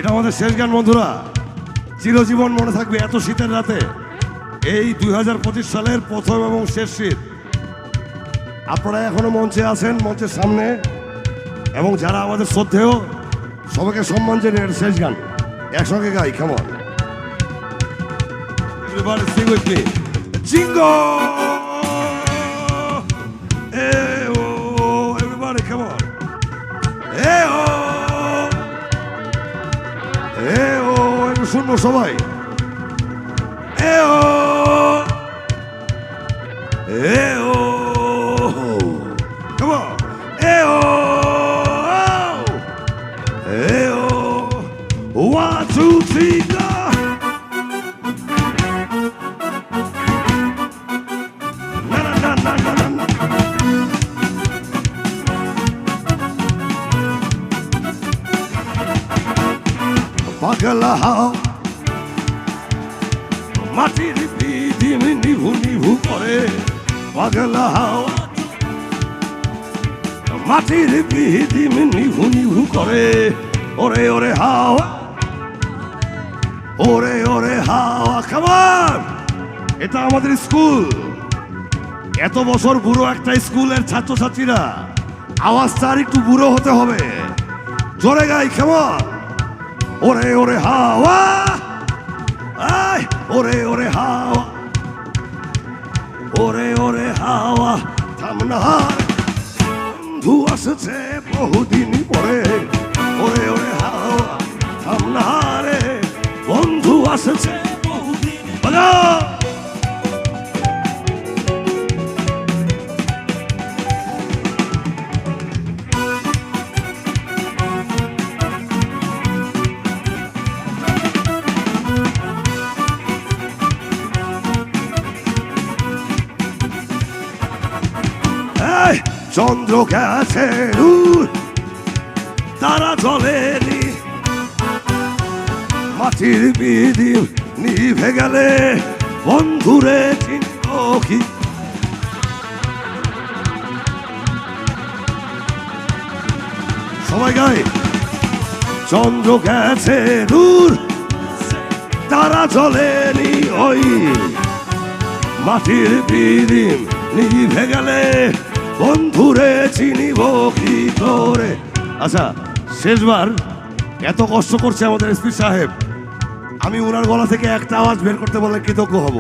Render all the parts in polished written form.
এটা আমাদের শেষ গান বন্ধুরা, চিরজীবন মনে থাকবে এত শীতের রাতে। এই 2025 সালের প্রথম এবং শেষ শীত। আপনারা এখনো মঞ্চে আছেন, মঞ্চের সামনে, এবং যারা আমাদের শ্রদ্ধেয় সবাইকে সম্মান জানিয়ে এর শেষ গান একসঙ্গে গাই। কেমন everybody sing with me, Jingo, hey oh, everybody come on, hey oh, hey oh, একটু শুনবো সবাই, hey oh, hey oh, come on, hey oh, hey oh, 1 2 3 go. পাগলা হাও মাটির পিদিম নিভু নিভু করে, পাগলা হাও মাটির পিদিম নিভু নিভু করে, ওরে ওরে হাওয়া, ওরে ওরে হাওয়া। কেমন এটা আমাদের স্কুল, এত বছর বুড়ো একটা স্কুলের ছাত্রছাত্রীরা, আওয়াজটা আর একটু বুড়ো হতে হবে, জোরে গাই। কেমন ওরে ওরে হাওয়া, আয় ওরে ওরে হাওয়া, ওরে ওরে হাওয়া থামনার বন্ধু আসছে বহুদিন পরে, ওরে ওরে হাওয়া থামনারে বন্ধু আসছে বহুদিন পরে। চন্দ্র গেছে দূর, তারা জ্বলেনি, মাটির বিদিম নিভে গেলে বন্ধুরে চিনব কি। সবাই গায়, চন্দ্র গেছে দূর, তারা জ্বলেনি, ওই মাটির বিদিম নিভে গেলে বন্ধুরে চিনিব কি করে। আচ্ছা, শেষবার এত কষ্ট করছে আমাদের এসপি সাহেব, আমি ওনার গলা থেকে একটা আওয়াজ বের করতে বললে কৃতজ্ঞ হব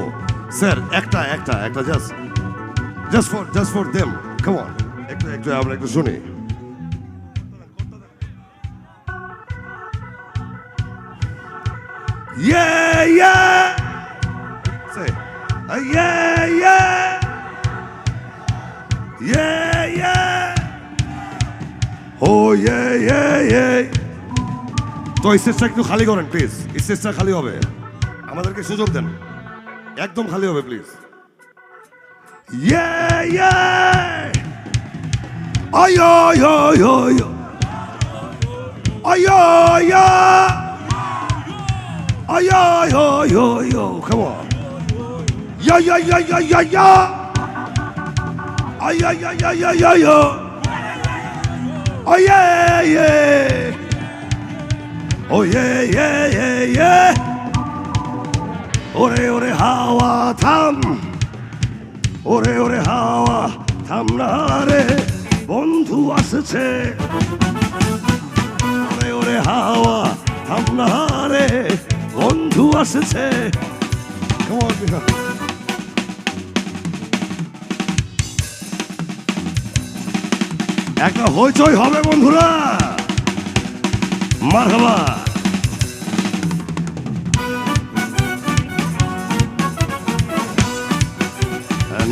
স্যার। একটা একটা একটা just for them, come on, একটু একটু আমরা একটু শুনি। Yeah yeah, say yeah yeah, yeah yeah, oh yeah yeah yeah। তো স্টেজটা একটু খালি করেন প্লিজ, স্টেজটা খালি হবে, আমাদেরকে সুযোগ দেন, একদম খালি হবে please. Yeah yeah, ayo yo yo yo, ayo yo, ayo yo yo yo, come on, yeah yeah yeah yeah yeah yeah, ay ay ay ay ay ay, oh yeah yeah, oh yeah yeah yeah yeah, ওরে ওরে হাওয়া থাম, ওরে ওরে হাওয়া থাম না রে বন্ধু আসছে, ওরে ওরে হাওয়া থাম না রে বন্ধু আসছে। একটা হইচই হবে বন্ধুরা, মারহাবা।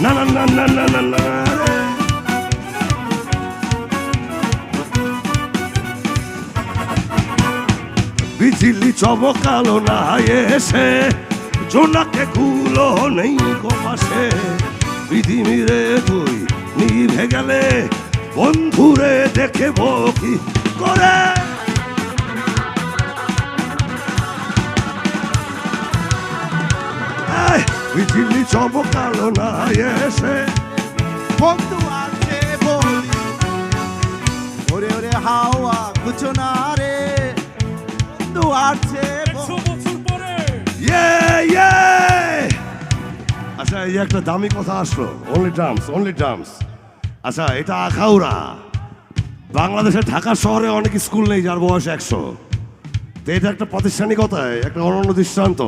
না না না না না না না, বিজলি চমকালো না এসে, জোনাকে গুলো নেই গো পাশে, পৃথিবীরে তুই নিভে গেলে বন্ধুরে দেখব কি করে। বিজলি চমকালো না এসে, বন্ধু আছে বলি, ওরে ওরে হাওয়া কুছো না রে, বন্ধু আছে ইয়ে ইয়ে আচ্ছা এই যে একটা দামি কথা আসলো অনলি ড্রামস আচ্ছা এটা আখাউড়া বাংলাদেশের ঢাকা শহরে অনেক স্কুল নেই যার বয়স 100 তো এটা একটা প্রাতিষ্ঠানিকতায় একটা অনন্য দৃষ্টান্ত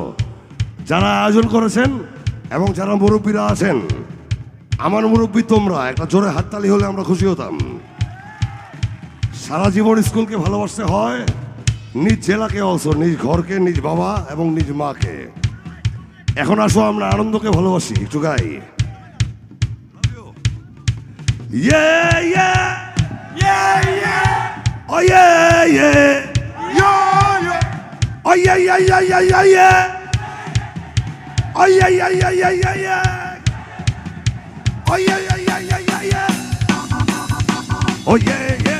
যারা আয়োজন করেছেন এবং যারা মুরব্বীরা আছেন আমার মুরব্বী তোমরা একটা জোরে হাততালি হলে আমরা খুশি হতাম সারা জীবন স্কুলকে ভালোবাসতে হয় নিজ জেলাকে অলসো নিজ ঘরকে নিজ বাবা এবং নিজ মাকে এখন আসো আমরা আনন্দকে ভালোবাসি একটু গাই ইয়ে ইয়ে ও ইয়ে ইয়ে ও ইয়ে ইয়ে ইয়ে ইয়ে ইয়ে ইয়ে ও ইয়ে ইয়ে ইয়ে ইয়ে ইয়ে ইয়ে ও ইয়ে ইয়ে ইয়ে ইয়ে ইয়ে ইয়ে ও ইয়ে ইয়ে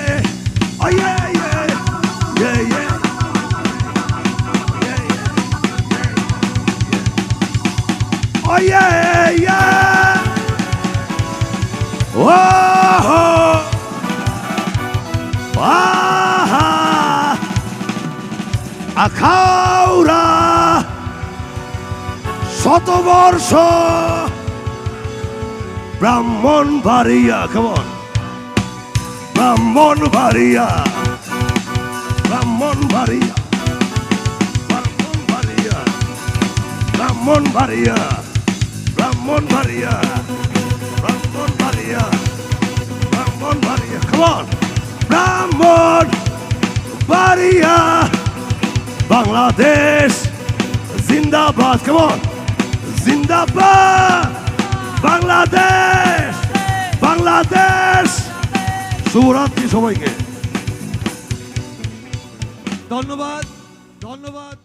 ও ইয়ে ইয়ে ইয়ে ইয়ে Oh yeah, yeah. Oh, ah, Akhaura শতবর্ষ ব্রাহ্মণবাড়িয়া কেমন Brahmanbaria Brahmanbaria Brahmanbaria Brahmanbaria Brahmanbaria, Brahmanbaria, Brahmanbaria. Come on, Brahmanbaria, Bangladesh, Zindabad. Come on, Zindabad, Bangladesh, Bangladesh. শুভরাত্রি সবাইকে ধন্যবাদ ধন্যবাদ